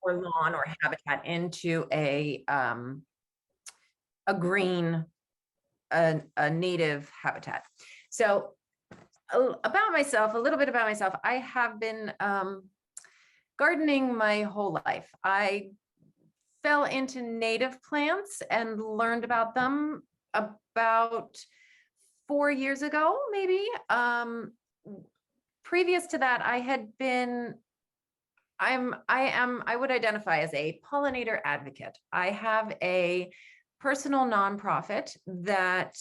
or lawn or habitat into a green, a native habitat. So about myself, a little bit about myself, I have been gardening my whole life. I fell into native plants and learned about them about 4 years ago, maybe. Previous to that, I would identify as a pollinator advocate. I have a personal nonprofit that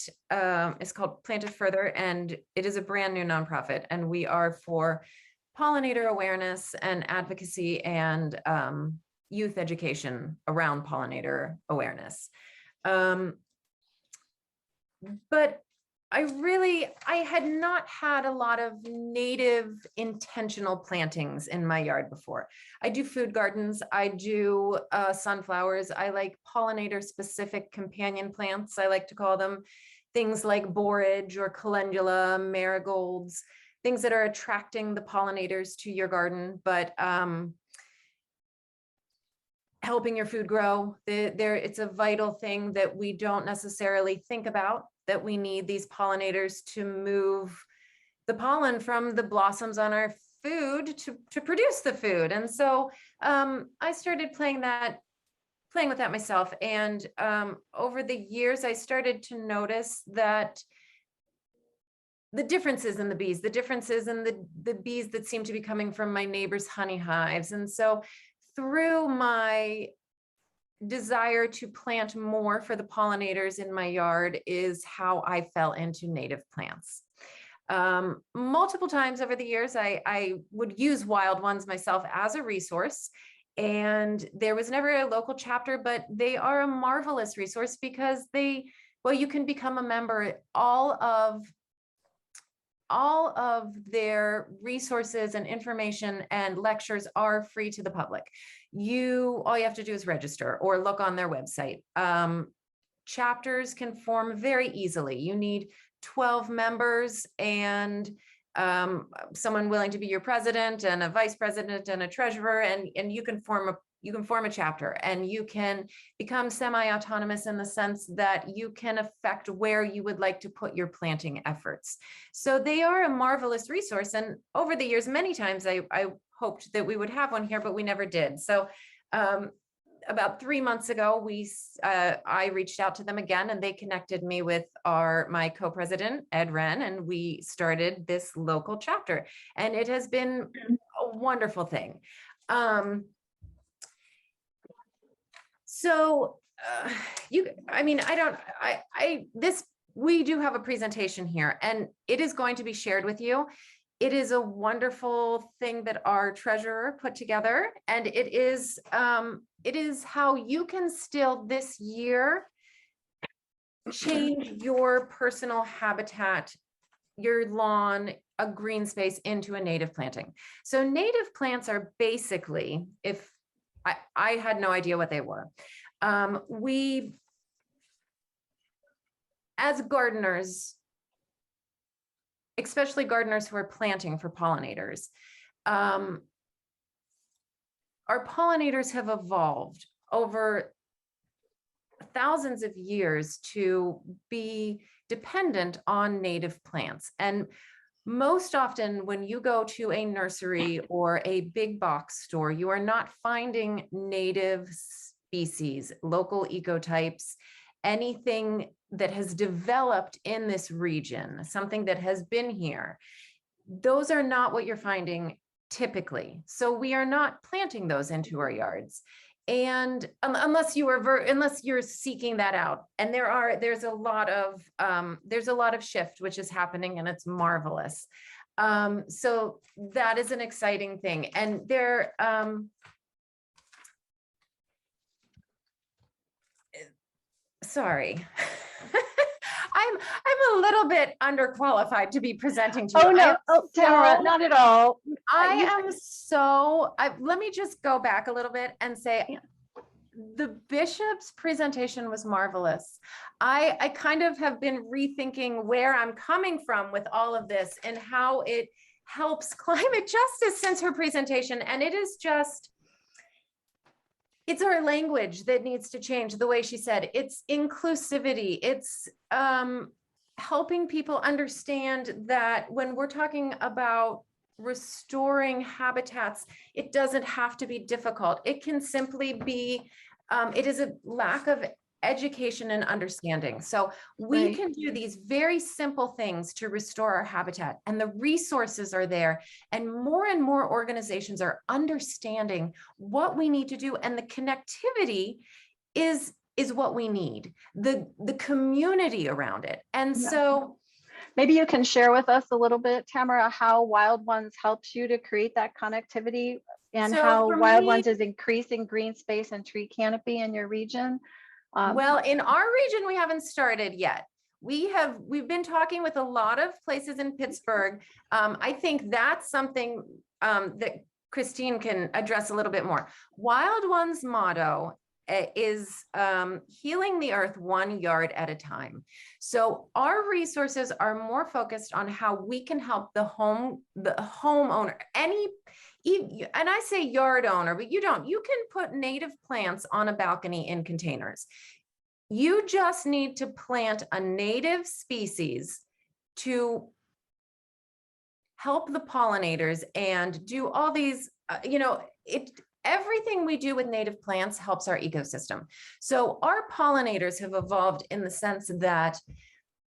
is called Planted Further, and it is a brand new nonprofit, and we are for pollinator awareness and advocacy and youth education around pollinator awareness. But I had not had a lot of native intentional plantings in my yard before. I do food gardens, I do sunflowers, I like pollinator specific companion plants, I like to call them, things like borage or calendula, marigolds, things that are attracting the pollinators to your garden, but helping your food grow. It's a vital thing that we don't necessarily think about, that we need these pollinators to move the pollen from the blossoms on our food to produce the food. And so I started playing with that myself. And over the years, I started to notice that the differences in the bees, the differences in the bees that seem to be coming from my neighbor's honey hives. And so through my desire to plant more for the pollinators in my yard is how I fell into native plants. Multiple times over the years, I would use wild ones myself as a resource, and there was never a local chapter, but they are a marvelous resource because you can become a member. All of their resources and information and lectures are free to the public. All you have to do is register or look on their website. Chapters can form very easily. You need 12 members and someone willing to be your president and a vice president and a treasurer, and you can form a chapter, and you can become semi-autonomous in the sense that you can affect where you would like to put your planting efforts. So they are a marvelous resource. And over the years, many times I hoped that we would have one here, but we never did. So about 3 months ago, I reached out to them again, and they connected me with my co-president, Ed Wren, and we started this local chapter. And it has been a wonderful thing. We do have a presentation here, and it is going to be shared with you. It is a wonderful thing that our treasurer put together, and it is how you can still this year change your personal habitat, your lawn, a green space into a native planting. So native plants are basically, if I had no idea what they were. We, as gardeners, especially gardeners who are planting for pollinators, our pollinators have evolved over thousands of years to be dependent on native plants. And most often when you go to a nursery or a big box store, you are not finding native species, local ecotypes, anything that has developed in this region, something that has been here. Those are not what you're finding typically. So we are not planting those into our yards. And unless you're seeking that out, and there's a lot of shift which is happening, and it's marvelous. So that is an exciting thing. And sorry. I'm a little bit underqualified to be presenting to you. Oh no, Tamara, not at all. Let me just go back a little bit and say, the bishop's presentation was marvelous. I kind of have been rethinking where I'm coming from with all of this and how it helps climate justice since her presentation. And it is just, it's our language that needs to change. The way she said, it's inclusivity. It's helping people understand that when we're talking about restoring habitats, it doesn't have to be difficult. It can simply be, it is a lack of education and understanding. So we Right. can do these very simple things to restore our habitat, and the resources are there, and more organizations are understanding what we need to do, and the connectivity is what we need, the community around it. And Yeah. so Maybe you can share with us a little bit, Tamara, how Wild Ones helps you to create that connectivity, and so how for Wild me, Ones is increasing green space and tree canopy in your region. well, in our region, we haven't started yet. We've been talking with a lot of places in Pittsburgh. I think that's something that Christine can address a little bit more. Wild One's motto is healing the earth 1 yard at a time. So our resources are more focused on how we can help the homeowner, and I say yard owner, but you can put native plants on a balcony in containers. You just need to plant a native species to help the pollinators and do all these, everything we do with native plants helps our ecosystem. So our pollinators have evolved in the sense that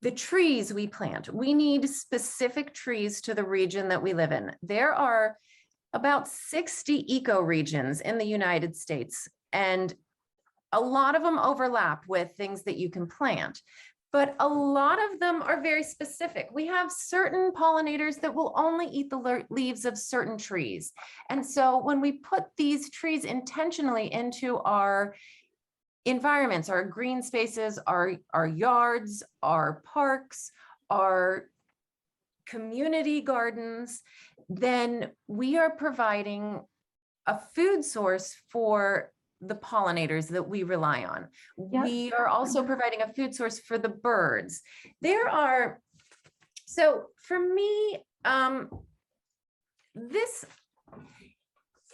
the trees we plant, we need specific trees to the region that we live in. There are about 60 ecoregions in the United States, and a lot of them overlap with things that you can plant, but a lot of them are very specific. We have certain pollinators that will only eat the leaves of certain trees. And so when we put these trees intentionally into our environments, our green spaces, our yards, our parks, our community gardens, then we are providing a food source for the pollinators that we rely on. Yep. We are also providing a food source for the birds. So for me,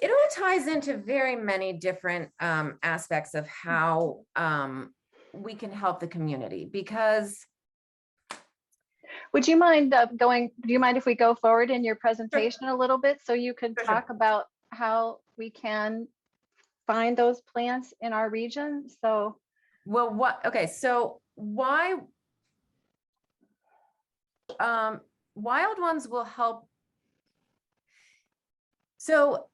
it all ties into very many different aspects of how we can help the community, because Would you mind do you mind if we go forward in your presentation a little bit, so you can Sure. talk about how we can find those plants in our region? So, well, so why Wild Ones will help. So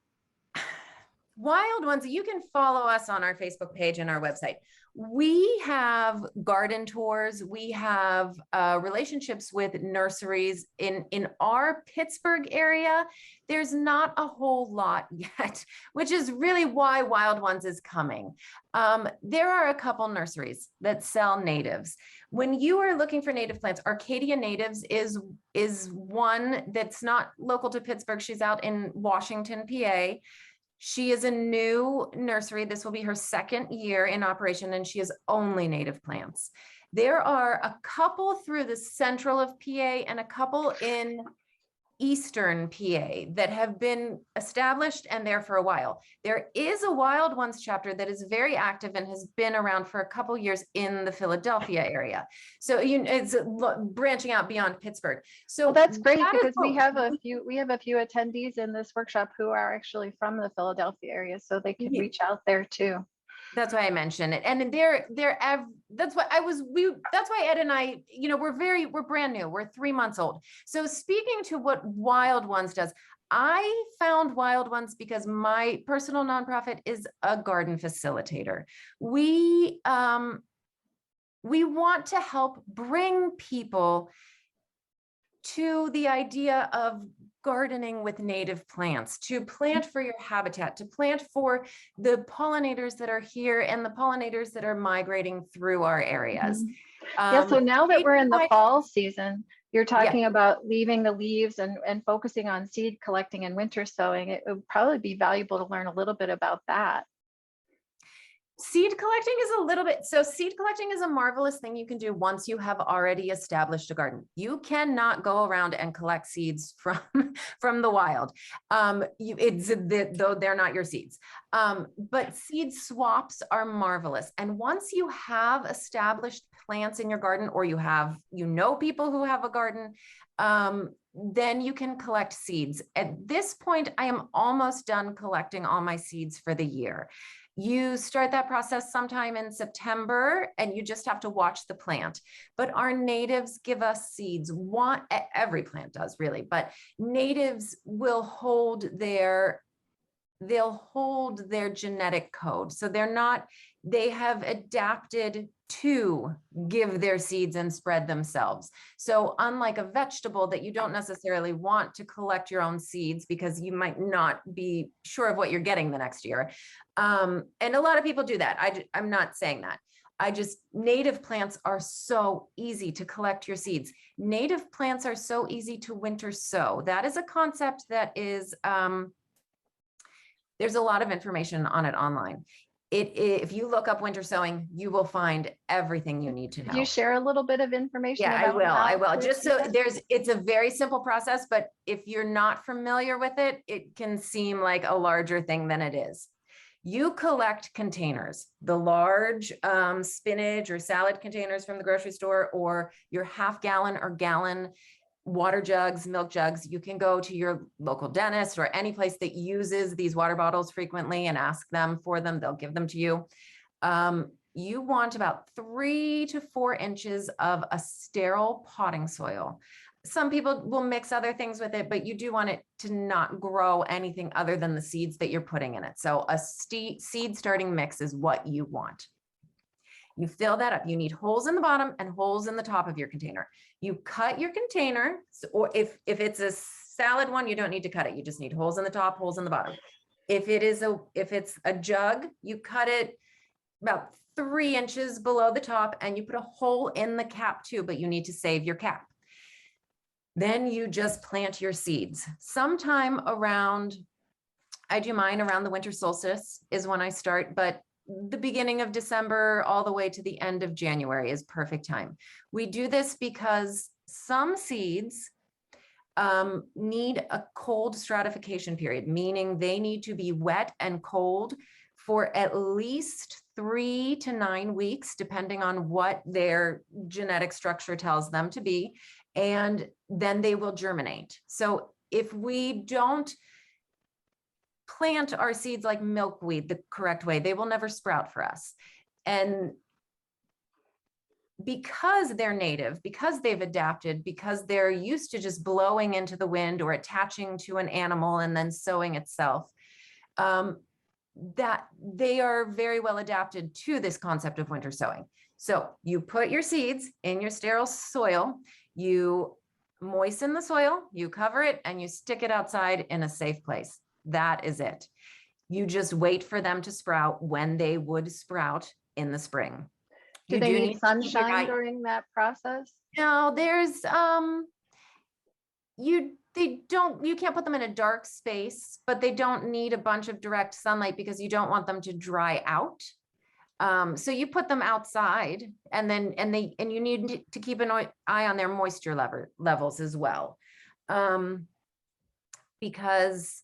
Wild Ones, you can follow us on our Facebook page and our website. We have garden tours. We have relationships with nurseries in our Pittsburgh area. There's not a whole lot yet, which is really why Wild Ones is coming. There are a couple nurseries that sell natives. When you are looking for native plants, Arcadia Natives is one that's not local to Pittsburgh. She's out in Washington, PA. She is a new nursery. This will be her second year in operation, and she has only native plants. There are a couple through the central of PA and a couple in eastern PA that have been established and there for a while. There is a Wild Ones chapter that is very active and has been around for a couple years in the Philadelphia area. So it's branching out beyond Pittsburgh. So that's great, because we have a few attendees in this workshop who are actually from the Philadelphia area, so they can reach out there too. That's why I mentioned it. And that's why Ed and I, we're brand new. We're 3 months old. So speaking to what Wild Ones does, I found Wild Ones because my personal nonprofit is a garden facilitator. We want to help bring people to the idea of gardening with native plants, to plant for your habitat, to plant for the pollinators that are here and the pollinators that are migrating through our areas. Yeah, so now that we're in the fall season, you're talking about leaving the leaves and focusing on seed collecting and winter sowing. It would probably be valuable to learn a little bit about that. Seed collecting is a little bit, so seed collecting is a marvelous thing you can do once you have already established a garden. You cannot go around and collect seeds from the wild. Though they're not your seeds. But seed swaps are marvelous. And once you have established plants in your garden, or you know people who have a garden, then you can collect seeds. At this point, I am almost done collecting all my seeds for the year. You start that process sometime in September, and you just have to watch the plant. But our natives give us seeds. Every plant does really, but natives will they'll hold their genetic code. So they have adapted to give their seeds and spread themselves. So unlike a vegetable that you don't necessarily want to collect your own seeds because you might not be sure of what you're getting the next year. And a lot of people do that. I'm not saying that. Native plants are so easy to collect your seeds. Native plants are so easy to winter sow. That is a concept that is, there's a lot of information on it online. If you look up winter sowing, you will find everything you need to know. Could you share a little bit of information? Yeah, about I will. how Just to so do that? it's a very simple process, but if you're not familiar with it, it can seem like a larger thing than it is. You collect containers, the large spinach or salad containers from the grocery store, or your half-gallon or gallon water jugs, milk jugs. You can go to your local dentist or any place that uses these water bottles frequently and ask them for them. They'll give them to you. You want about 3 to 4 inches of a sterile potting soil. Some people will mix other things with it, but you do want it to not grow anything other than the seeds that you're putting in it. So a seed starting mix is what you want. You fill that up. You need holes in the bottom and holes in the top of your container. You cut your container, or if it's a salad one, you don't need to cut it. You just need holes in the top, holes in the bottom. If it's a jug, you cut it about 3 inches below the top, and you put a hole in the cap too, but you need to save your cap. Then you just plant your seeds. Sometime around, I do mine around the winter solstice is when I start, but the beginning of December all the way to the end of January is perfect time. We do this because some seeds need a cold stratification period, meaning they need to be wet and cold for at least 3 to 9 weeks, depending on what their genetic structure tells them to be, and then they will germinate. So if we don't plant our seeds like milkweed the correct way, they will never sprout for us. And because they're native, because they've adapted, because they're used to just blowing into the wind or attaching to an animal and then sowing itself, that they are very well adapted to this concept of winter sowing. So you put your seeds in your sterile soil, you moisten the soil, you cover it, and you stick it outside in a safe place. That is it. You just wait for them to sprout when they would sprout in the spring. Do they need sunshine during that process? No, there's you can't put them in a dark space, but they don't need a bunch of direct sunlight because you don't want them to dry out. So you put them outside, and you need to keep an eye on their moisture levels as well, because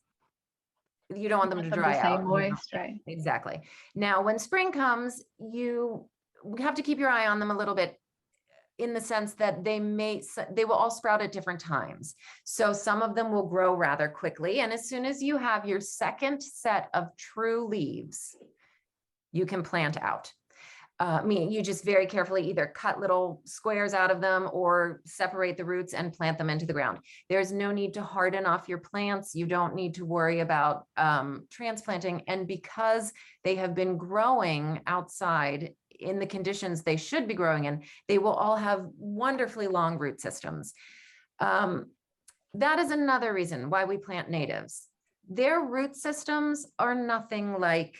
you don't want them to dry out. Moist, right? Exactly. Now, when spring comes, you have to keep your eye on them a little bit, in the sense that they will all sprout at different times. So some of them will grow rather quickly. And as soon as you have your second set of true leaves, you can plant out. You just very carefully either cut little squares out of them or separate the roots and plant them into the ground. There's no need to harden off your plants. You don't need to worry about transplanting. And because they have been growing outside in the conditions they should be growing in, they will all have wonderfully long root systems. That is another reason why we plant natives. Their root systems are nothing like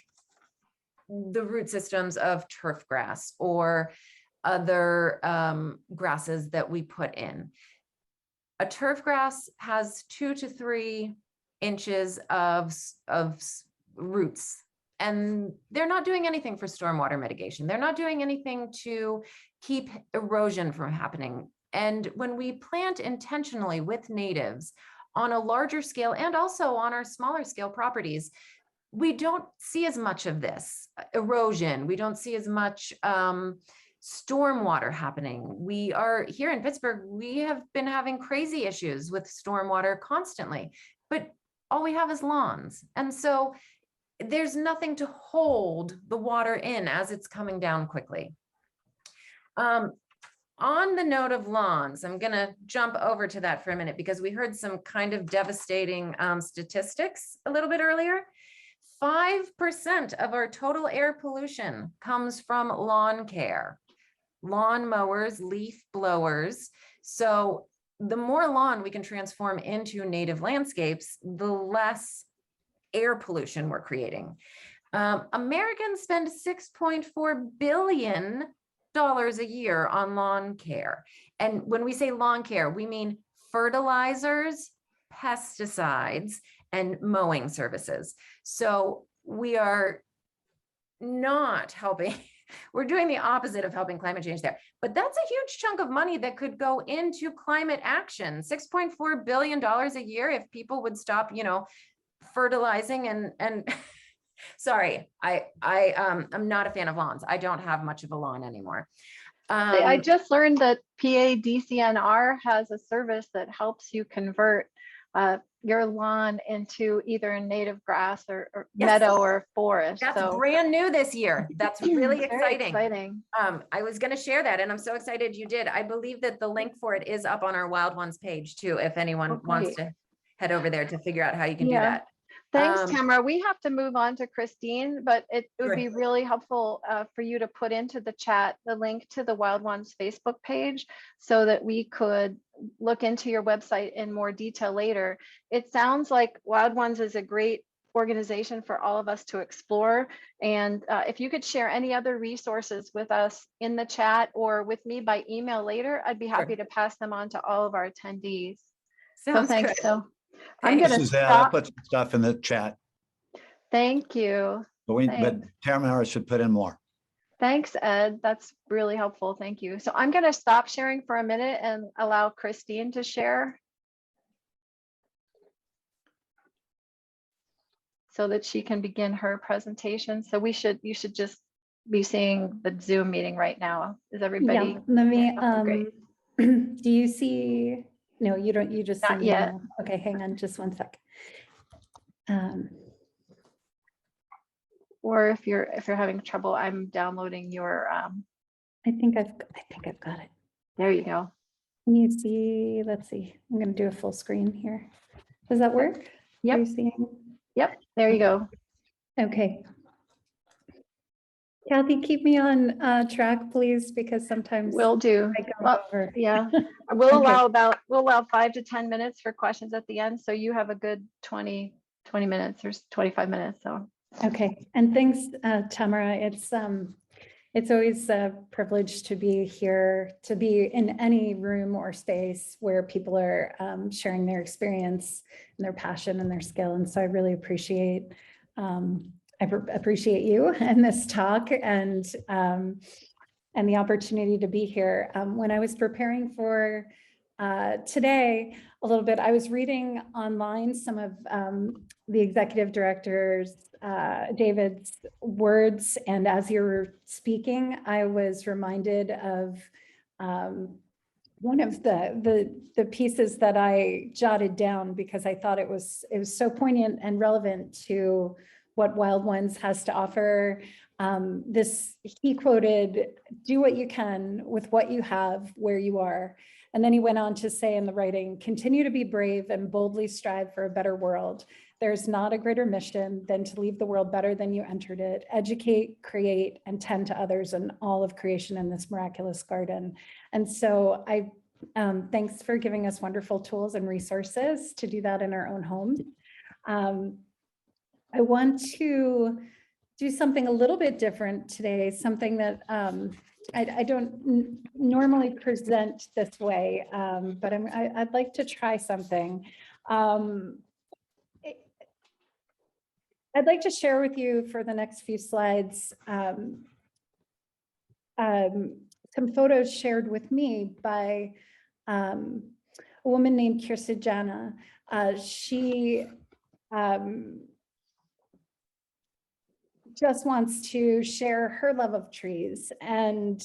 the root systems of turf grass or other grasses that we put in. A turf grass has 2 to 3 inches of roots and they're not doing anything for stormwater mitigation. They're not doing anything to keep erosion from happening. And when we plant intentionally with natives on a larger scale and also on our smaller scale properties, we don't see as much of this erosion. We don't see as much stormwater happening. We are here in Pittsburgh, we have been having crazy issues with stormwater constantly, but all we have is lawns. And so there's nothing to hold the water in as it's coming down quickly. On the note of lawns, I'm going to jump over to that for a minute because we heard some kind of devastating statistics a little bit earlier. 5% of our total air pollution comes from lawn care, lawn mowers, leaf blowers. So the more lawn we can transform into native landscapes, the less air pollution we're creating. Americans spend $6.4 billion a year on lawn care. And when we say lawn care, we mean fertilizers, pesticides, and mowing services. So we are not helping. We're doing the opposite of helping climate change there. But that's a huge chunk of money that could go into climate action. $6.4 billion a year if people would stop, fertilizing and sorry, I'm not a fan of lawns. I don't have much of a lawn anymore. I just learned that PADCNR has a service that helps you convert your lawn into either a native grass or meadow or forest. That's brand new this year. That's really exciting. Very exciting. I was going to share that, and I'm so excited you did. I believe that the link for it is up on our Wild Ones page too, if anyone wants to head over there to figure out how you can do that. Thanks, Tamara. We have to move on to Christine, but it would be really helpful for you to put into the chat the link to the Wild Ones Facebook page so that we could look into your website in more detail later. It sounds like Wild Ones is a great organization for all of us to explore. And if you could share any other resources with us in the chat or with me by email later, I'd be happy to pass them on to all of our attendees. Sounds thanks. good. So I'm going to stop. I'll put some stuff in the chat. Thank you. But Tamara should put in more. Thanks, Ed. That's really helpful. Thank you. So I'm going to stop sharing for a minute and allow Christine to share so that she can begin her presentation. So you should just be seeing the Zoom meeting right now. Is everybody? Yeah, let me, great. Do you see? No, you don't. You just Not yet. Okay, hang on just one sec. Or if you're having trouble, I'm downloading your. I think I've got it. There you go. Can you see? Let's see. I'm going to do a full screen here. Does that work? Yep. Are you seeing? Yep. There you go. Okay. Kathy, keep me on track, please, because sometimes Will do. I go over. Yeah, we'll allow 5 to 10 minutes for questions at the end. So you have a good 20 minutes or 25 minutes. So. Okay, and thanks, Tamara. It's always a privilege to be here, to be in any room or space where people are sharing their experience and their passion and their skill. And so I really appreciate you and this talk and the opportunity to be here. When I was preparing for today a little bit, I was reading online some of the executive director's David's words, and as you were speaking, I was reminded of one of the pieces that I jotted down because I thought it was so poignant and relevant to what Wild Ones has to offer. He quoted, "Do what you can with what you have where you are." And then he went on to say in the writing, "Continue to be brave and boldly strive for a better world. There's not a greater mission than to leave the world better than you entered it. Educate, create, and tend to others and all of creation in this miraculous garden." And so thanks for giving us wonderful tools and resources to do that in our own home. I want to do something a little bit different today, something that I don't normally present this way, but I'd like to try something. I'd like to share with you for the next few slides some photos shared with me by a woman named Kirsa Jana. She just wants to share her love of trees. And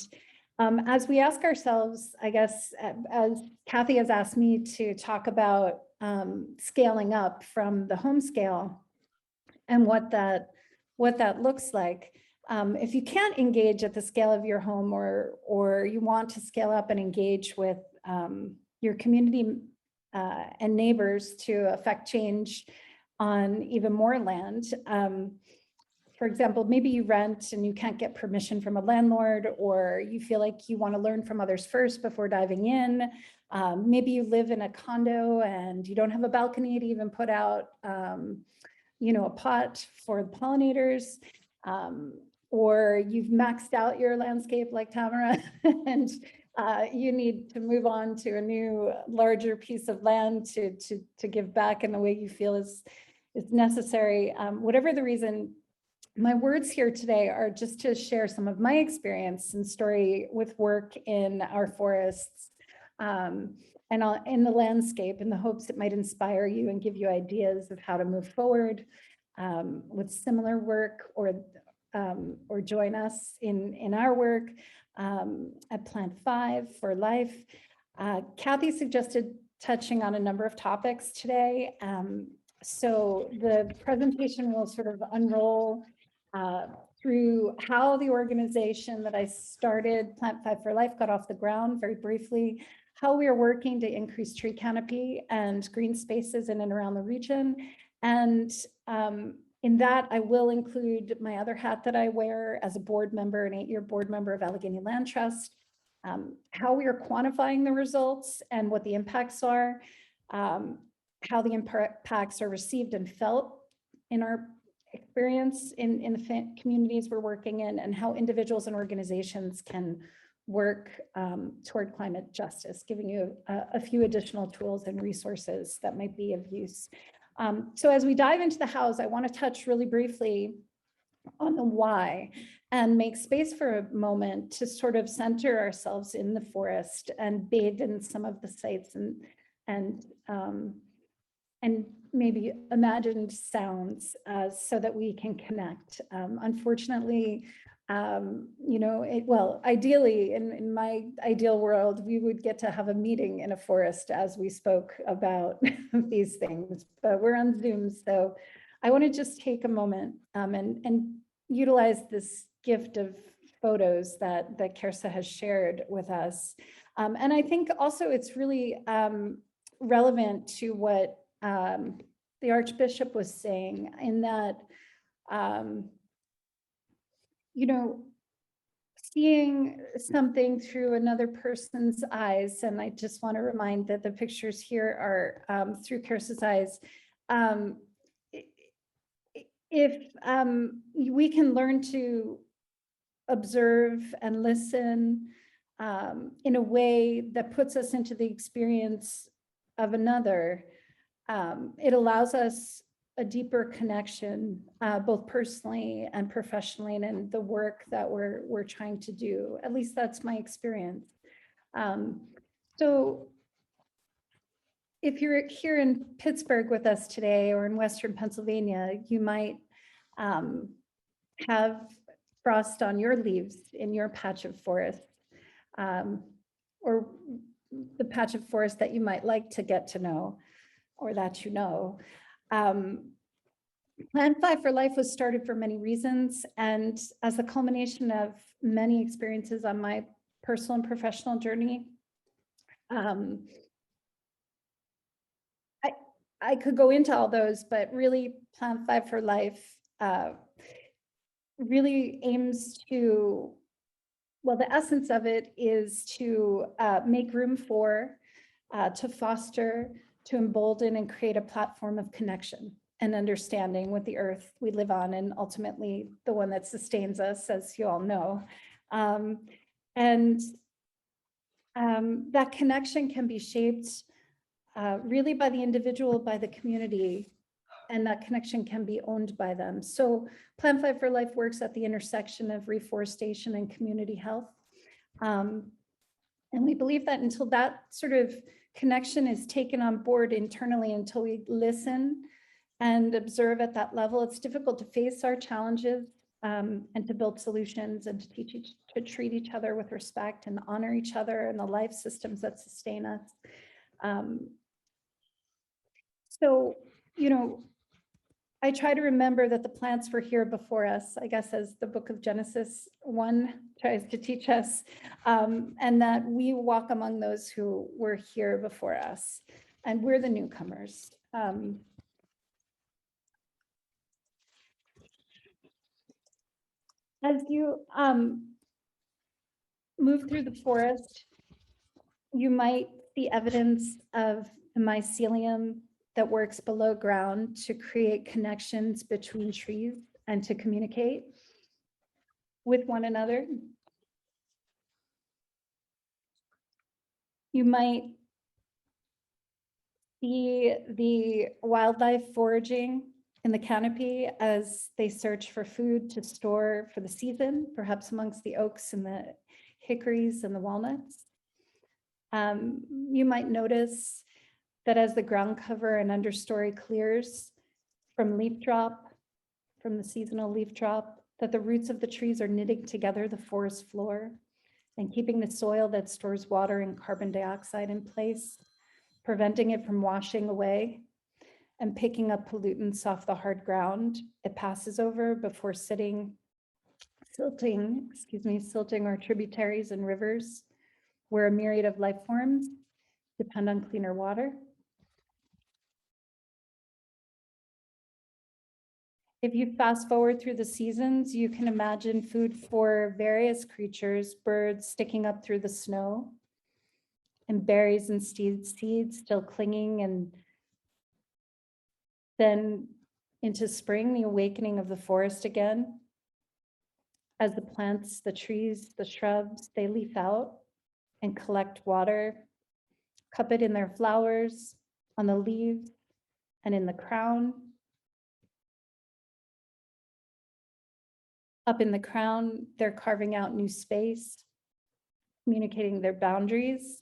as we ask ourselves, I guess, as Kathy has asked me to talk about scaling up from the home scale and what that looks like. If you can't engage at the scale of your home, or you want to scale up and engage with your community and neighbors to affect change on even more land. For example, maybe you rent and you can't get permission from a landlord, or you feel like you want to learn from others first before diving in. Maybe you live in a condo and you don't have a balcony to even put out a pot for the pollinators, or you've maxed out your landscape like Tamara and you need to move on to a new, larger piece of land to give back in the way you feel is necessary. Whatever the reason, my words here today are just to share some of my experience and story with work in our forests and in the landscape, in the hopes it might inspire you and give you ideas of how to move forward with similar work, or join us in our work at Plant 5 for Life. Kathy suggested touching on a number of topics today. So the presentation will sort of unroll through how the organization that I started, Plant 5 for Life, got off the ground very briefly, how we are working to increase tree canopy and green spaces in and around the region. And in that, I will include my other hat that I wear as a board member, an 8-year board member of Allegheny Land Trust, how we are quantifying the results and what the impacts are, how the impacts are received and felt in our experience in the communities we're working in, and how individuals and organizations can work toward climate justice, giving you a few additional tools and resources that might be of use. So as we dive into the hows, I want to touch really briefly on the why and make space for a moment to sort of center ourselves in the forest and bathe in some of the sights and maybe imagined sounds so that we can connect. Unfortunately, ideally, in my ideal world, we would get to have a meeting in a forest as we spoke about these things, but we're on Zoom. So I want to just take a moment and utilize this gift of photos that Kirsa has shared with us. And I think also it's really relevant to what the Archbishop was saying, in that, seeing something through another person's eyes, and I just want to remind that the pictures here are through Kirsa's eyes. If we can learn to observe and listen in a way that puts us into the experience of another, it allows us a deeper connection, both personally and professionally, and in the work that we're trying to do. At least that's my experience. So if you're here in Pittsburgh with us today, or in Western Pennsylvania, you might have frost on your leaves in your patch of forest, or the patch of forest that you might like to get to know, or that you know. Plant 5 for Life was started for many reasons, and as a culmination of many experiences on my personal and professional journey. I could go into all those, but really Plant 5 for Life really aims to, well, the essence of it is to make room for, to foster, to embolden and create a platform of connection and understanding with the earth we live on, and ultimately the one that sustains us, as you all know. That connection can be shaped really by the individual, by the community, and that connection can be owned by them. So Plan 5 for Life works at the intersection of reforestation and community health. And we believe that until that sort of connection is taken on board internally, until we listen and observe at that level, it's difficult to face our challenges and to build solutions and to treat each other with respect and honor each other and the life systems that sustain us. So, you know, I try to remember that the plants were here before us, I guess, as the book of Genesis 1 tries to teach us, and that we walk among those who were here before us, and we're the newcomers. As you move through the forest, you might see evidence of the mycelium that works below ground to create connections between trees and to communicate with one another. You might see the wildlife foraging in the canopy as they search for food to store for the season, perhaps amongst the oaks and the hickories and the walnuts. You might notice that as the ground cover and understory clears from leaf drop, from the seasonal leaf drop, that the roots of the trees are knitting together the forest floor and keeping the soil that stores water and carbon dioxide in place, preventing it from washing away and picking up pollutants off the hard ground it passes over before silting our tributaries and rivers, where a myriad of life forms depend on cleaner water. If you fast forward through the seasons, you can imagine food for various creatures, birds sticking up through the snow, and berries and seeds still clinging, and then into spring, the awakening of the forest again. As the plants, the trees, the shrubs, they leaf out and collect water, cup it in their flowers, on the leaves, and in the crown. Up in the crown, they're carving out new space, communicating their boundaries.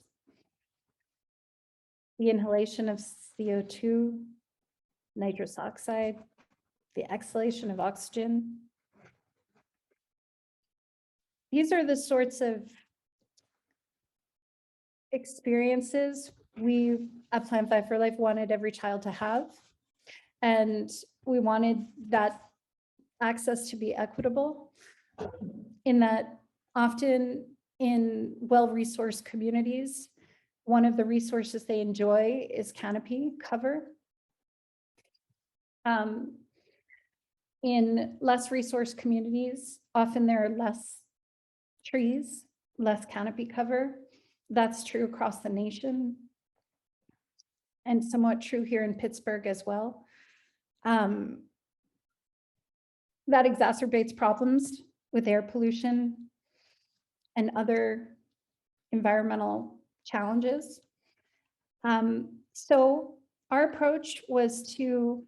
The inhalation of CO2, nitrous oxide, the exhalation of oxygen. These are the sorts of experiences we at Plan 5 for Life wanted every child to have. And we wanted that access to be equitable, in that often in well-resourced communities, one of the resources they enjoy is canopy cover. In less resourced communities, often there are less trees, less canopy cover. That's true across the nation, and somewhat true here in Pittsburgh as well. That exacerbates problems with air pollution and other environmental challenges. So our approach was to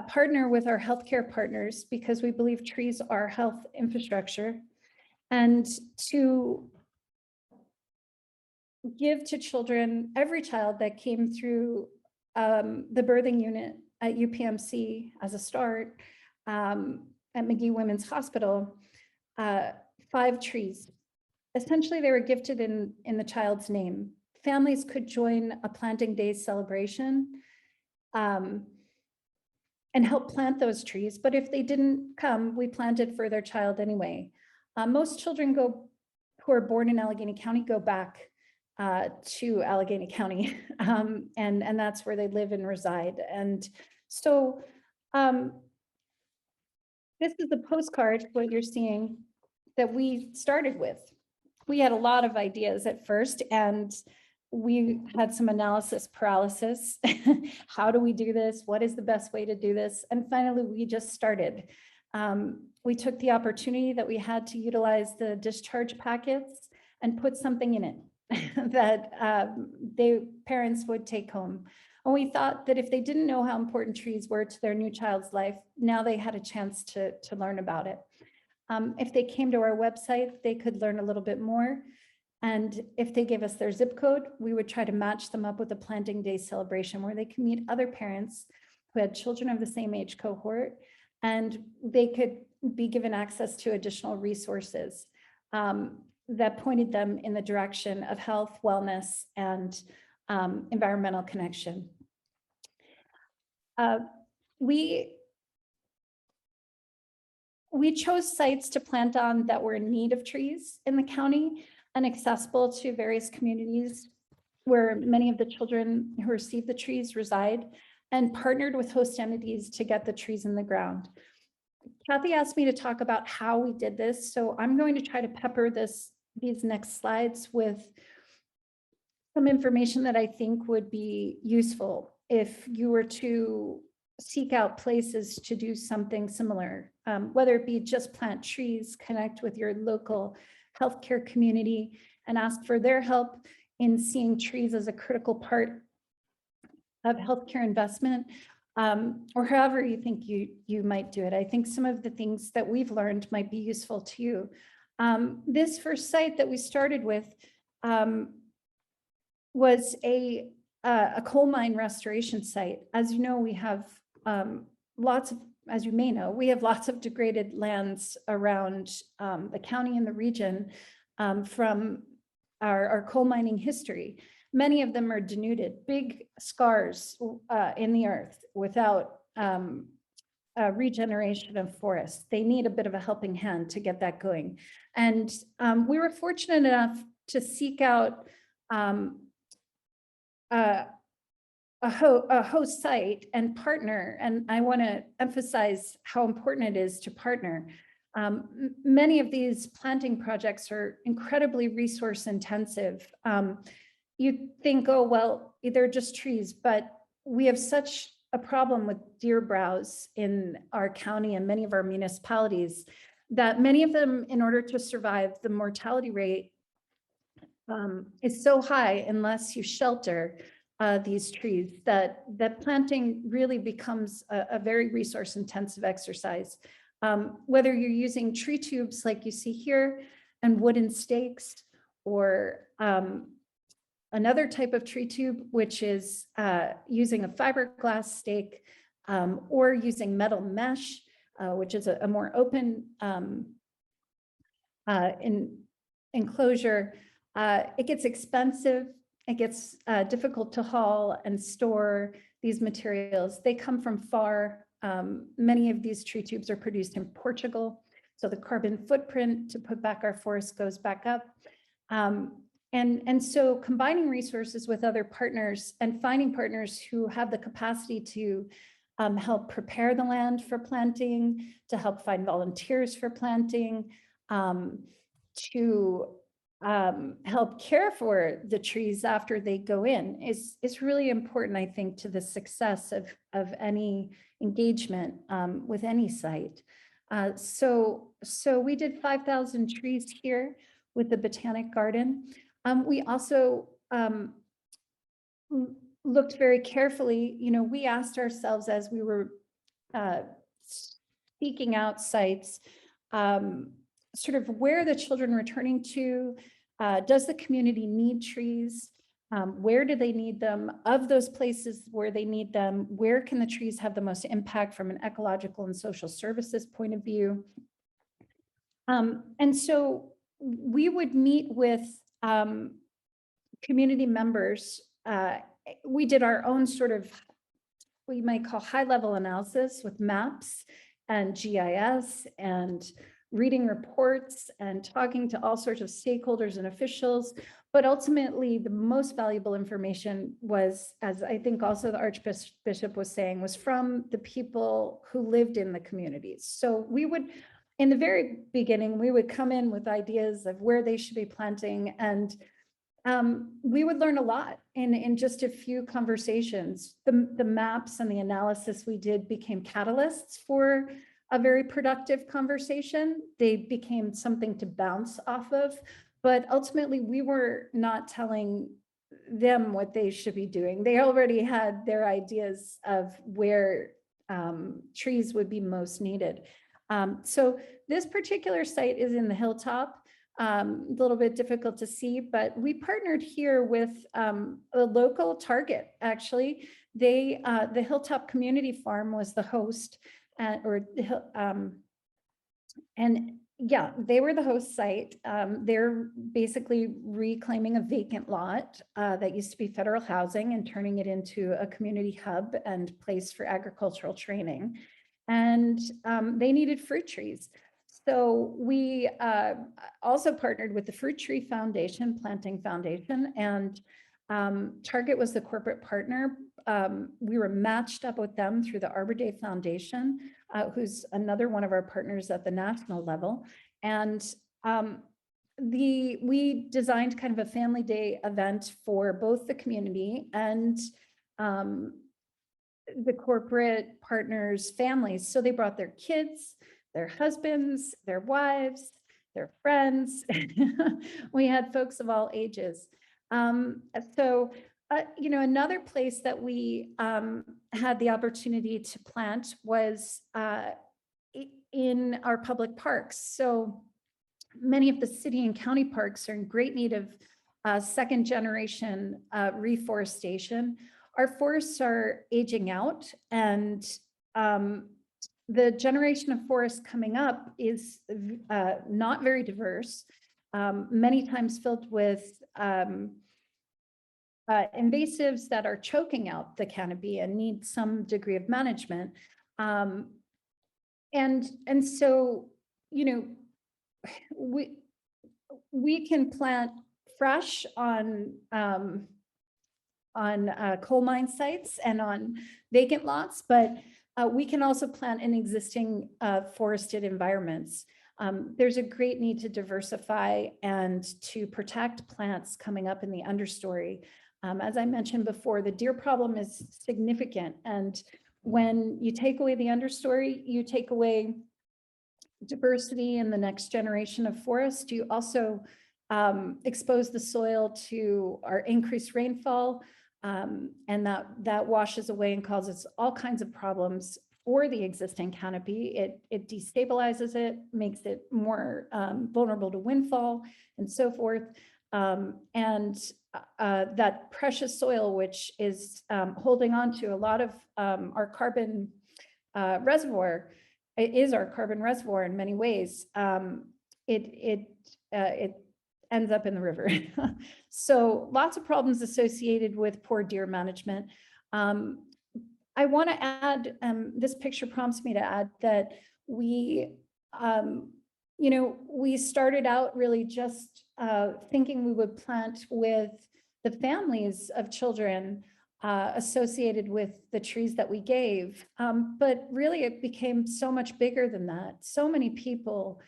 partner with our healthcare partners, because we believe trees are health infrastructure, and to give to children, every child that came through the birthing unit at UPMC as a start, at McGee Women's Hospital, 5 trees. Essentially, they were gifted in the child's name. Families could join a planting day celebration and help plant those trees. But if they didn't come, we planted for their child anyway. Most children who are born in Allegheny County go back to Allegheny County, and that's where they live and reside. And so this is the postcard, what you're seeing, that we started with. We had a lot of ideas at first, and we had some analysis paralysis. How do we do this? What is the best way to do this? And finally, we just started. We took the opportunity that we had to utilize the discharge packets and put something in it. that parents would take home. And we thought that if they didn't know how important trees were to their new child's life, now they had a chance to learn about it. If they came to our website, they could learn a little bit more. And if they gave us their zip code, we would try to match them up with a planting day celebration where they can meet other parents who had children of the same age cohort, and they could be given access to additional resources that pointed them in the direction of health, wellness, and environmental connection. We chose sites to plant on that were in need of trees in the county and accessible to various communities where many of the children who receive the trees reside, and partnered with host entities to get the trees in the ground. Kathy asked me to talk about how we did this, so I'm going to try to pepper these next slides with some information that I think would be useful if you were to seek out places to do something similar, whether it be just plant trees, connect with your local healthcare community, and ask for their help in seeing trees as a critical part of healthcare investment, or however you think you might do it. I think some of the things that we've learned might be useful to you. This first site that we started with was a coal mine restoration site. As you know, we have as you may know, we have lots of degraded lands around the county and the region from our coal mining history. Many of them are denuded, big scars in the earth without regeneration of forests. They need a bit of a helping hand to get that going. And we were fortunate enough to seek out a host site and partner. And I want to emphasize how important it is to partner. Many of these planting projects are incredibly resource intensive. You think, oh, well, they're just trees, but we have such a problem with deer browse in our county and many of our municipalities that many of them, in order to survive, the mortality rate is so high unless you shelter these trees that planting really becomes a very resource intensive exercise. Whether you're using tree tubes like you see here and wooden stakes, or another type of tree tube, which is using a fiberglass stake, or using metal mesh, which is a more open enclosure. It gets expensive. It gets difficult to haul and store these materials. They come from far. Many of these tree tubes are produced in Portugal, so the carbon footprint to put back our forest goes back up. And so combining resources with other partners and finding partners who have the capacity to help prepare the land for planting, to help find volunteers for planting, to help care for the trees after they go in is really important, I think, to the success of any engagement with any site. So we did 5,000 trees here with the Botanic Garden. We also looked very carefully, we asked ourselves as we were seeking out sites, sort of where are the children returning to? Does the community need trees? Where do they need them? Of those places where they need them, where can the trees have the most impact from an ecological and social services point of view? And so we would meet with community members. We did our own sort of, we might call high-level analysis with maps and GIS and reading reports and talking to all sorts of stakeholders and officials. But ultimately, the most valuable information was, as I think also the Archbishop was saying, was from the people who lived in the communities. So we would, in the very beginning, we would come in with ideas of where they should be planting, and we would learn a lot in just a few conversations. The maps and the analysis we did became catalysts for a very productive conversation. They became something to bounce off of, but ultimately we were not telling them what they should be doing. They already had their ideas of where trees would be most needed. So this particular site is in the hilltop, a little bit difficult to see, but we partnered here with a local Target. Actually, they the Hilltop Community Farm was the host, and yeah, they were the host site. They're basically reclaiming a vacant lot that used to be federal housing and turning it into a community hub and place for agricultural training. And they needed fruit trees. So we also partnered with the Fruit Tree Foundation, Planting Foundation, and Target was the corporate partner. We were matched up with them through the Arbor Day Foundation, who's another one of our partners at the national level. And we designed kind of a family day event for both the community and the corporate partners' families. So they brought their kids, their husbands, their wives, their friends. We had folks of all ages. You know, another place that we had the opportunity to plant was in our public parks. So many of the city and county parks are in great need of second generation reforestation. Our forests are aging out, and the generation of forests coming up is not very diverse, many times filled with invasives that are choking out the canopy and need some degree of management. And so, you know, we can plant fresh on coal mine sites and on vacant lots, but we can also plant in existing forested environments. There's a great need to diversify and to protect plants coming up in the understory. As I mentioned before, the deer problem is significant. And when you take away the understory, you take away diversity in the next generation of forest. You also expose the soil to our increased rainfall, and that washes away and causes all kinds of problems for the existing canopy. It destabilizes it, makes it more vulnerable to windfall and so forth. That precious soil, which is holding on to a lot of our carbon reservoir, it is our carbon reservoir in many ways. It ends up in the river. So lots of problems associated with poor deer management. I want to add, this picture prompts me to add that we, you know, we started out really just thinking we would plant with the families of children associated with the trees that we gave. But really it became so much bigger than that. So many people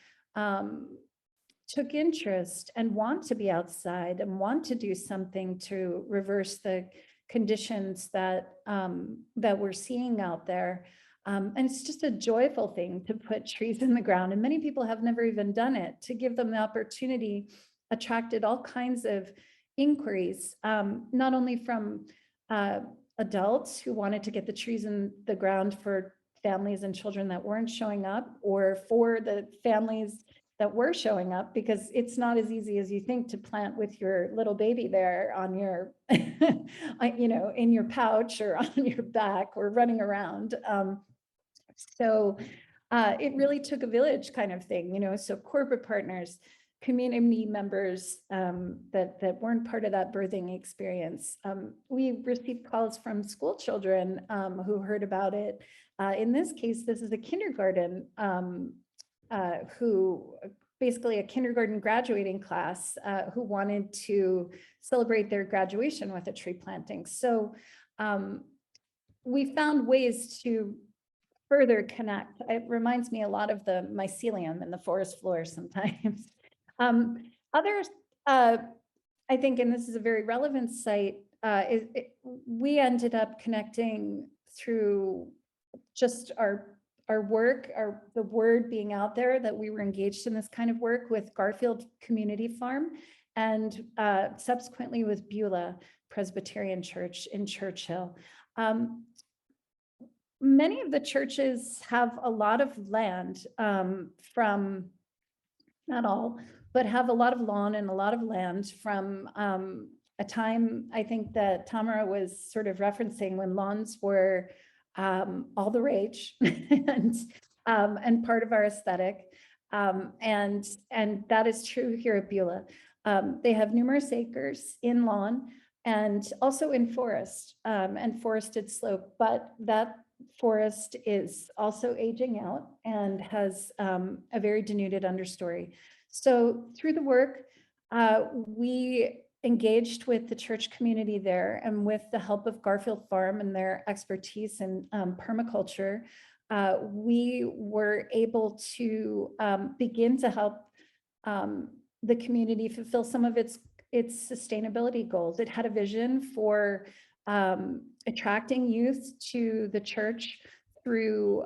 took interest and want to be outside and want to do something to reverse the conditions that that we're seeing out there. And it's just a joyful thing to put trees in the ground. And many people have never even done it. To give them the opportunity attracted all kinds of inquiries, not only from adults who wanted to get the trees in the ground for families and children that weren't showing up, or for the families that were showing up, because it's not as easy as you think to plant with your little baby there on your, you know, in your pouch or on your back or running around. So it really took a village kind of thing, you know, so corporate partners, community members that weren't part of that birthing experience. We received calls from school children who heard about it. In this case, this is a kindergarten who basically a kindergarten graduating class who wanted to celebrate their graduation with a tree planting. So we found ways to further connect. It reminds me a lot of the mycelium in the forest floor sometimes. Others, I think, and this is a very relevant site, we ended up connecting through just our work, the word being out there that we were engaged in this kind of work with Garfield Community Farm and subsequently with Beulah Presbyterian Church in Churchill. Many of the churches have a lot of land from, not all, but have a lot of lawn and a lot of land from a time, I think, that Tamara was sort of referencing when lawns were all the rage and part of our aesthetic. And that is true here at Beulah. They have numerous acres in lawn and also in forest and forested slope, but that forest is also aging out and has a very denuded understory. So through the work, we engaged with the church community there, and with the help of Garfield Farm and their expertise in permaculture, we were able to begin to help the community fulfill some of its sustainability goals. It had a vision for attracting youth to the church through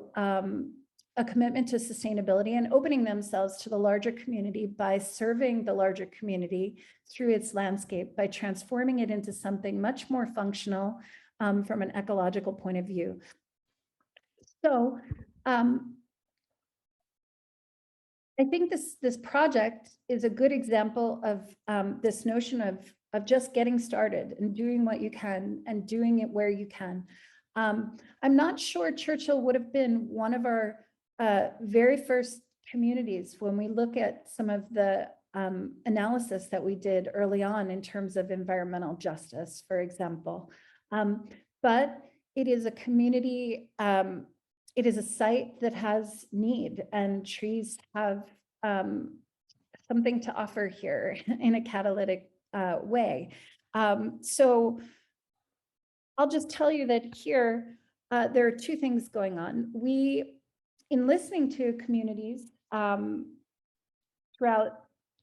a commitment to sustainability and opening themselves to the larger community by serving the larger community through its landscape, by transforming it into something much more functional from an ecological point of view. So I think this project is a good example of this notion of just getting started and doing what you can and doing it where you can. I'm not sure Churchill would have been one of our very first communities when we look at some of the analysis that we did early on in terms of environmental justice, for example. But it is a community, it is a site that has need, and trees have something to offer here in a catalytic way. So I'll just tell you that here, there are two things going on. In listening to communities throughout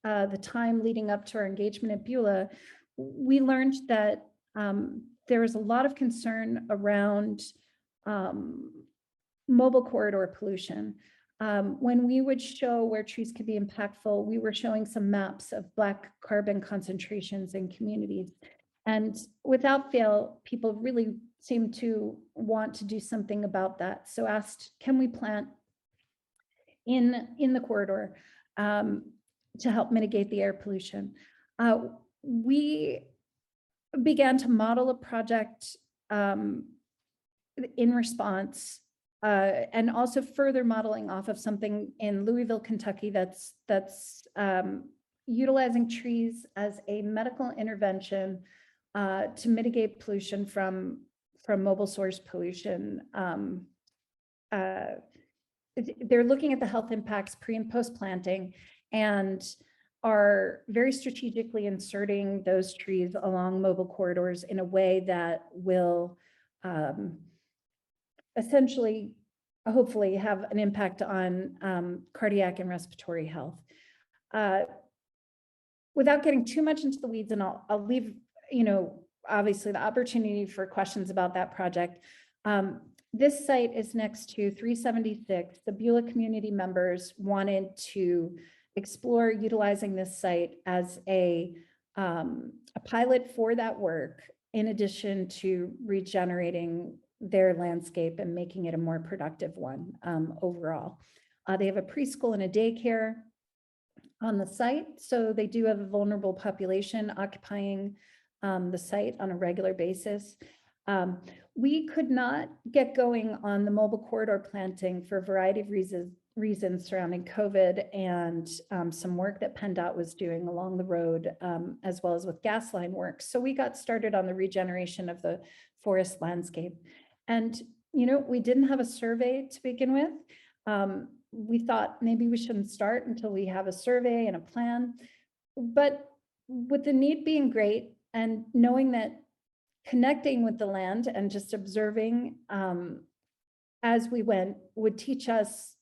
the time leading up to our engagement at Beulah, we learned that there was a lot of concern around mobile corridor pollution. When we would show where trees could be impactful, we were showing some maps of Black carbon concentrations in communities. And without fail, people really seemed to want to do something about that. So asked, can we plant in the corridor to help mitigate the air pollution? We began to model a project in response, and also further modeling off of something in Louisville, Kentucky, that's utilizing trees as a medical intervention to mitigate pollution from mobile source pollution. They're looking at the health impacts pre and post planting, and are very strategically inserting those trees along mobile corridors in a way that will essentially, hopefully, have an impact on cardiac and respiratory health. Without getting too much into the weeds, and I'll leave, obviously the opportunity for questions about that project. This site is next to 376. The Beulah community members wanted to explore utilizing this site as a pilot for that work, in addition to regenerating their landscape and making it a more productive one overall. They have a preschool and a daycare on the site, so they do have a vulnerable population occupying the site on a regular basis. We could not get going on the mobile corridor planting for a variety of reasons surrounding COVID and some work that PennDOT was doing along the road, as well as with gas line work. So we got started on the regeneration of the forest landscape. And, we didn't have a survey to begin with. We thought maybe we shouldn't start until we have a survey and a plan. But with the need being great and knowing that connecting with the land and just observing as we went would teach us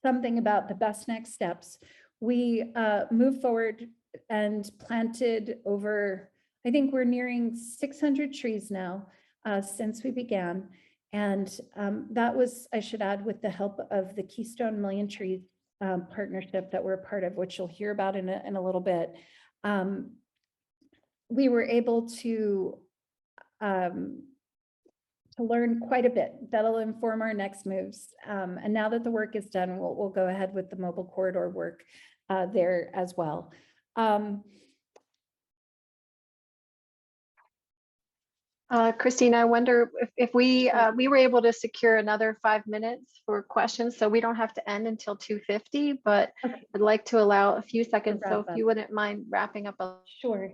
something about the best next steps, we moved forward and planted over, I think we're nearing 600 trees now since we began. And that was, I should add, with the help of the Keystone Million Tree partnership that we're a part of, which you'll hear about in a little bit. We were able to learn quite a bit that'll inform our next moves. And now that the work is done, we'll go ahead with the mobile corridor work there as well. Christine, I wonder if we were able to secure another 5 minutes for questions, so we don't have to end until 2:50, but Okay. I'd like to allow a few seconds. So wrap if you wouldn't mind wrapping up a Sure.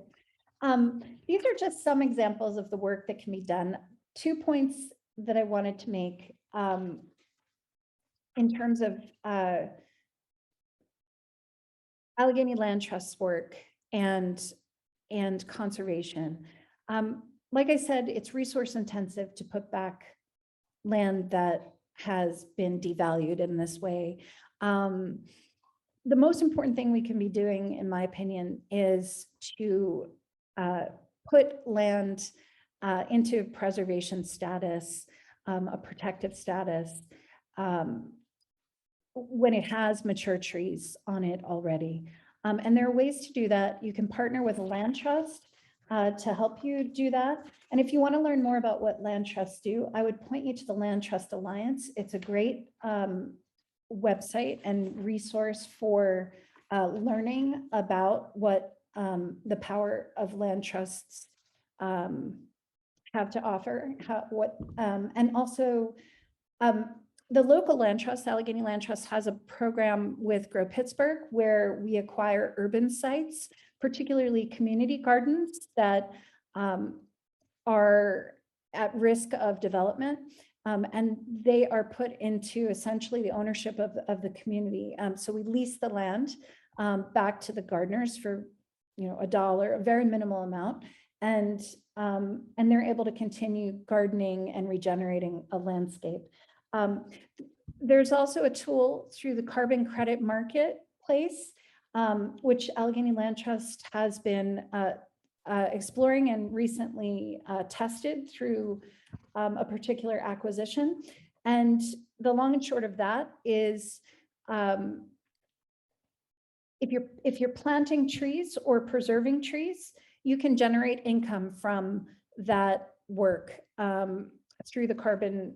These are just some examples of the work that can be done. 2 points that I wanted to make in terms of Allegheny Land Trust's work and conservation. Like I said, it's resource intensive to put back land that has been devalued in this way. The most important thing we can be doing, in my opinion, is to put land into preservation status, a protective status, when it has mature trees on it already. And there are ways to do that. You can partner with a land trust to help you do that. And if you want to learn more about what land trusts do, I would point you to the Land Trust Alliance. It's a great website and resource for learning about what the power of land trusts have to offer, and also the local land trust, Allegheny Land Trust, has a program with Grow Pittsburgh where we acquire urban sites, particularly community gardens that are at risk of development. And they are put into essentially the ownership of the community. So we lease the land back to the gardeners for, $1, a very minimal amount. And they're able to continue gardening and regenerating a landscape. There's also a tool through the carbon credit marketplace, which Allegheny Land Trust has been exploring and recently tested through a particular acquisition. And the long and short of that is, if you're planting trees or preserving trees, you can generate income from that work through the carbon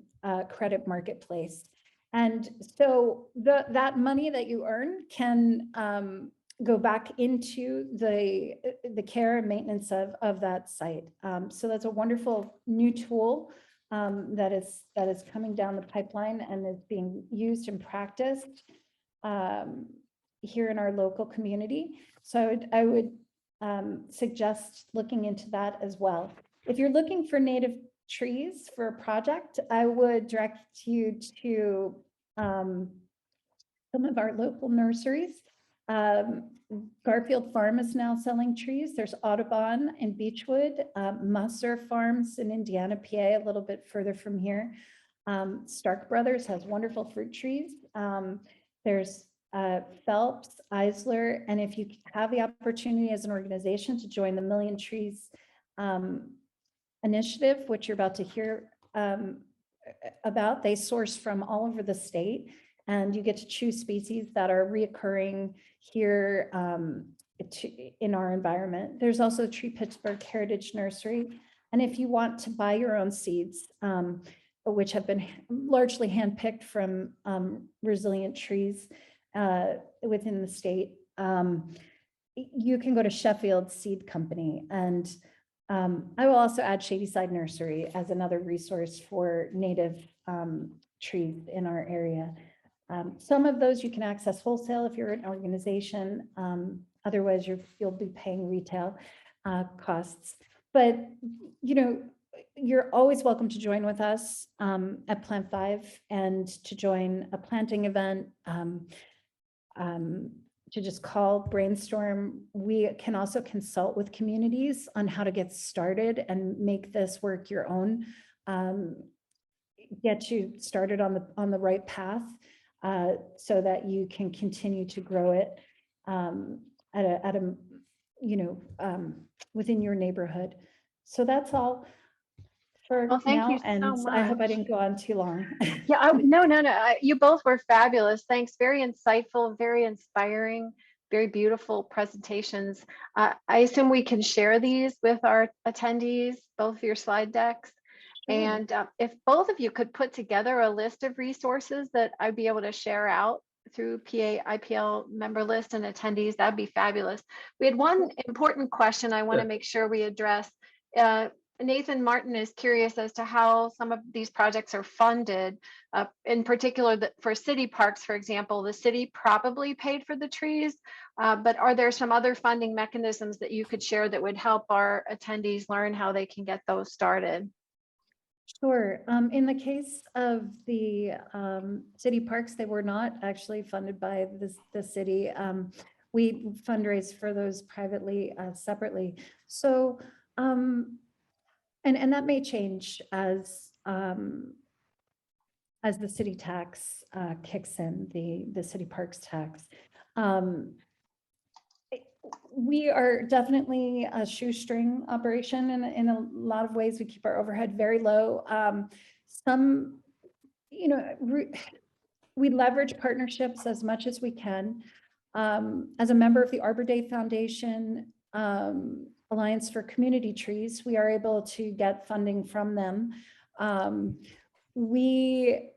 credit marketplace. And so that money that you earn can go back into the care and maintenance of that site. So that's a wonderful new tool that is coming down the pipeline and is being used and practiced here in our local community. So I would suggest looking into that as well. If you're looking for native trees for a project, I would direct you to some of our local nurseries. Garfield Farm is now selling trees. There's Audubon in Beechwood, Musser Farms in Indiana, PA, a little bit further from here. Stark Brothers has wonderful fruit trees. There's Phelps, Eisler, and if you have the opportunity as an organization to join the Million Trees initiative, which you're about to hear about, they source from all over the state, and you get to choose species that are reoccurring here in our environment. There's also Tree Pittsburgh Heritage Nursery, and if you want to buy your own seeds, which have been largely handpicked from resilient trees within the state, you can go to Sheffield Seed Company. And I will also add Shadyside Nursery as another resource for native trees in our area. Some of those you can access wholesale if you're an organization. Otherwise, you'll be paying retail costs. But you're always welcome to join with us at Plant 5 and to join a planting event. To just call, brainstorm. We can also consult with communities on how to get started and make this work your own, get you started on the right path so that you can continue to grow it at a within your neighborhood. So that's all. for Well, thank you now, and so I hope I much. didn't go on too long. Yeah, no. You both were fabulous. Thanks. Very insightful, very inspiring, very beautiful presentations. I assume we can share these with our attendees, both of your slide decks. Sure. And if both of you could put together a list of resources that I'd be able to share out through PA IPL member list and attendees, that'd be fabulous. We had one important question I want to make sure we address. Nathan Martin is curious as to how some of these projects are funded. In particular, for city parks, for example, the city probably paid for the trees, but are there some other funding mechanisms that you could share that would help our attendees learn how they can get those started? Sure. In the case of the city parks, they were not actually funded by the city. We fundraise for those privately, separately. So, and that may change as the city tax kicks in, the city parks tax. We are definitely a shoestring operation in a lot of ways. We keep our overhead very low. Some, we leverage partnerships as much as we can. As a member of the Arbor Day Foundation, Alliance for Community Trees, we are able to get funding from them. We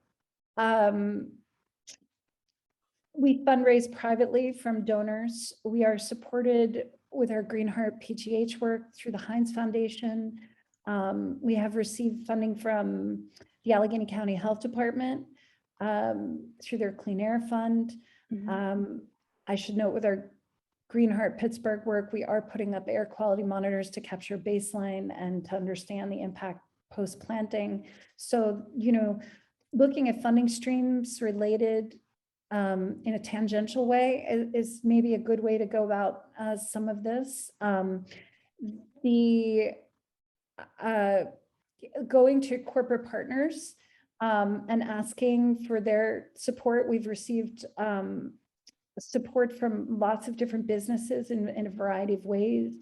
fundraise privately from donors. We are supported with our Green Heart PGH work through the Heinz Foundation. We have received funding from the Allegheny County Health Department through their Clean Air Fund. I should note with our Green Heart Pittsburgh work, we are putting up air quality monitors to capture baseline and to understand the impact post-planting. So, looking at funding streams related in a tangential way is maybe a good way to go about some of this. Going to corporate partners and asking for their support. We've received support from lots of different businesses in a variety of ways.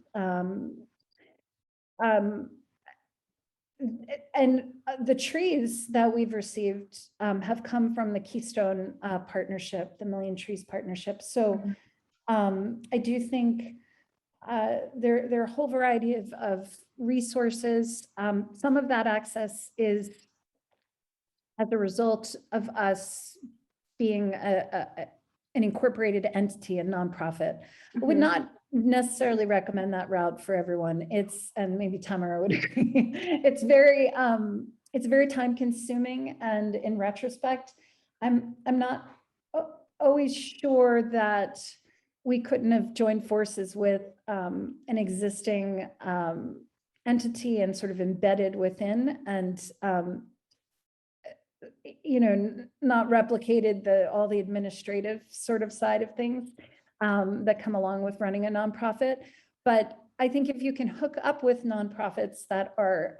And the trees that we've received have come from the Keystone Partnership, the Million Trees Partnership. So I do think there are a whole variety of resources. Some of that access is as a result of us being an incorporated entity, a nonprofit. I would not necessarily recommend that route for everyone. And maybe Tamara would agree, it's very time consuming. And in retrospect, I'm not always sure that we couldn't have joined forces with an existing entity and sort of embedded within and not replicated all the administrative sort of side of things that come along with running a nonprofit. But I think if you can hook up with nonprofits that are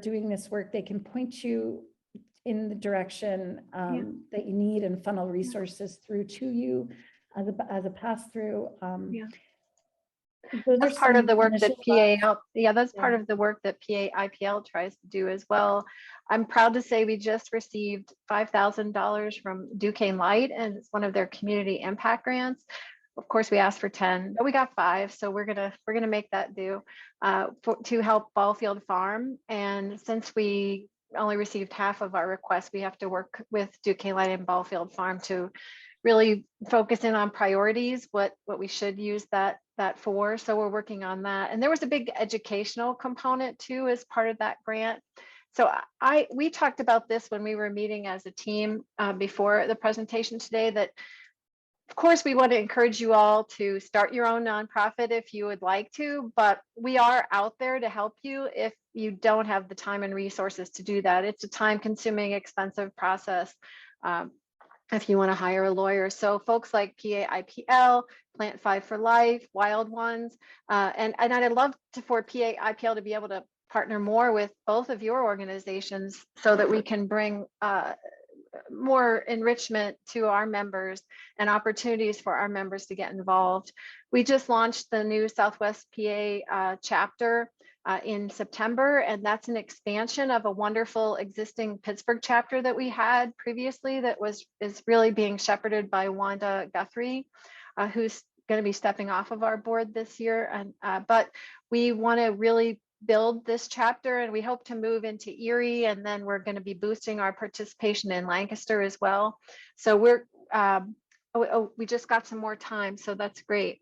doing this work, they can point you in the direction that you need and funnel resources through to you as a pass through. That's part of the work that that's part of the work that PA IPL tries to do as well. I'm proud to say we just received $5,000 from Duquesne Light, and it's one of their community impact grants. Of course, we asked for 10, but we got 5, so we're gonna make that do to help Ballfield Farm. And since we only received half of our request, we have to work with Duquesne Light and Ballfield Farm to really focus in on priorities, what we should use that for. So we're working on that. And there was a big educational component too as part of that grant. So we talked about this when we were meeting as a team before the presentation today, that of course we want to encourage you all to start your own nonprofit if you would like to, but we are out there to help you if you don't have the time and resources to do that. It's a time-consuming, expensive process. If you want to hire a lawyer. So folks like PA IPL, Plant 5 for Life, Wild Ones, and I'd love for PA IPL to be able to partner more with both of your organizations so that we can bring more enrichment to our members and opportunities for our members to get involved. We just launched the new Southwest PA chapter in September, and that's an expansion of a wonderful existing Pittsburgh chapter that we had previously that is really being shepherded by Wanda Guthrie, who's going to be stepping off of our board this year. And but we want to really build this chapter, and we hope to move into Erie, and then we're going to be boosting our participation in Lancaster as well. So we're we just got some more time, so that's great.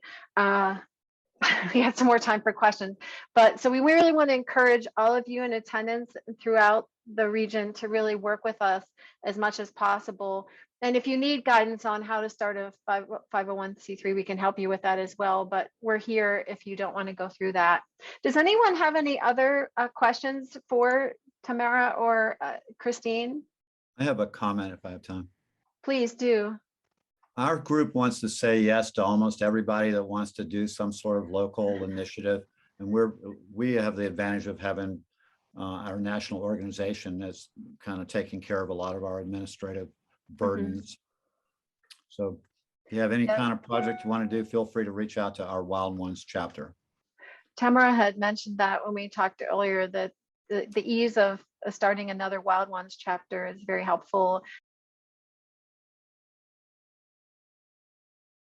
We have some more time for questions, but so we really want to encourage all of you in attendance throughout the region to really work with us as much as possible. And if you need guidance on how to start a 501c3, we can help you with that as well. But we're here if you don't want to go through that. Does anyone have any other questions for Tamara or Christine? I have a comment if I have time. Please do. Our group wants to say yes to almost everybody that wants to do some sort of local initiative. And we have the advantage of having our national organization that's kind of taking care of a lot of our administrative burdens. So if you have any kind of project you want to do, feel free to reach out to our Wild Ones chapter. Tamara had mentioned that when we talked earlier, that the ease of starting another Wild Ones chapter is very helpful.